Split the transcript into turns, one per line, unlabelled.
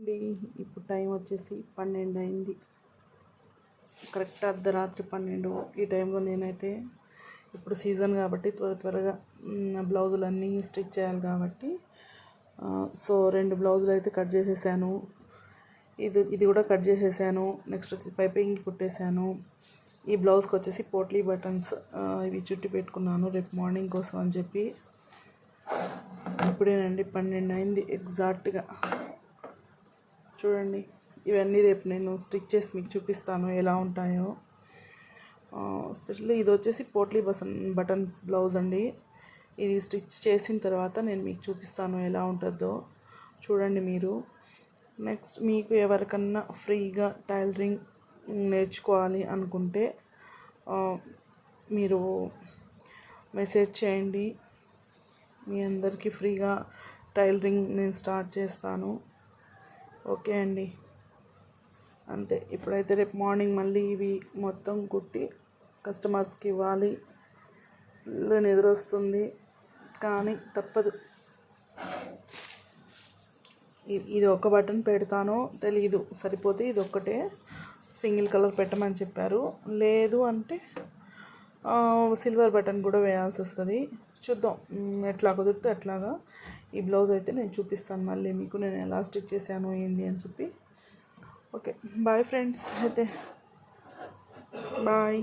అండి ఇప్పుడు టైం వచ్చేసి 12 అయింది. కరెక్ట్ అర్ధరాత్రి 12 ఈ టైంలో నేనైతే ఇప్పుడు సీజన్ కాబట్టి త్వరగా బ్లౌజులన్నీ స్టిచ్ చేయాలి కాబట్టి సో 2 బ్లౌజులు అయితే కట్ చేసేసాను. ఇది కూడా కట్ చేసేసాను. నెక్స్ట్ వచ్చేసి పైపింగ్ కుట్టేశాను. ఈ బ్లౌజ్కి వచ్చేసి పోట్లీ బటన్స్ ఇవి చుట్టి పెట్టుకున్నాను రేపు మార్నింగ్ కోసం అని చెప్పి. ఇప్పుడేనండి 12 అయింది ఎగ్జాక్ట్గా. చూడండి, ఇవన్నీ రేపు నేను స్టిచ్ చేసి మీకు చూపిస్తాను ఎలా ఉంటాయో. ఎస్పెషల్లీ ఇది వచ్చేసి పోట్లీ బటన్స్ బ్లౌజ్ అండి. ఇది స్టిచ్ చేసిన తర్వాత నేను మీకు చూపిస్తాను ఎలా ఉంటుందో చూడండి మీరు. నెక్స్ట్ మీకు ఎవరికన్నా ఫ్రీగా టైలరింగ్ నేర్చుకోవాలి అనుకుంటే మీరు మెసేజ్ చేయండి. మీ అందరికీ ఫ్రీగా టైలరింగ్ నేను స్టార్ట్ చేస్తాను. ఓకే అండి, అంతే. ఇప్పుడైతే రేపు మార్నింగ్ మళ్ళీ ఇవి మొత్తం కుట్టి కస్టమర్స్కి ఇవ్వాలి. ఫుల్ నిద్ర వస్తుంది కానీ తప్పదు. ఇది ఒక బటన్ పెడతానో తెలీదు, సరిపోతే ఇది ఒక్కటే సింగిల్ కలర్ పెట్టమని చెప్పారు. లేదు అంటే సిల్వర్ బటన్ కూడా వేయాల్సి వస్తుంది. చూద్దాం ఎట్లా కుదిరితే అట్లాగా. ఈ బ్లౌజ్ అయితే నేను చూపిస్తాను మళ్ళీ మీకు, నేను ఎలా స్టిచ్ చేశాను ఏంది అని చెప్పి. Okay, bye friends. అయితే బాయ్.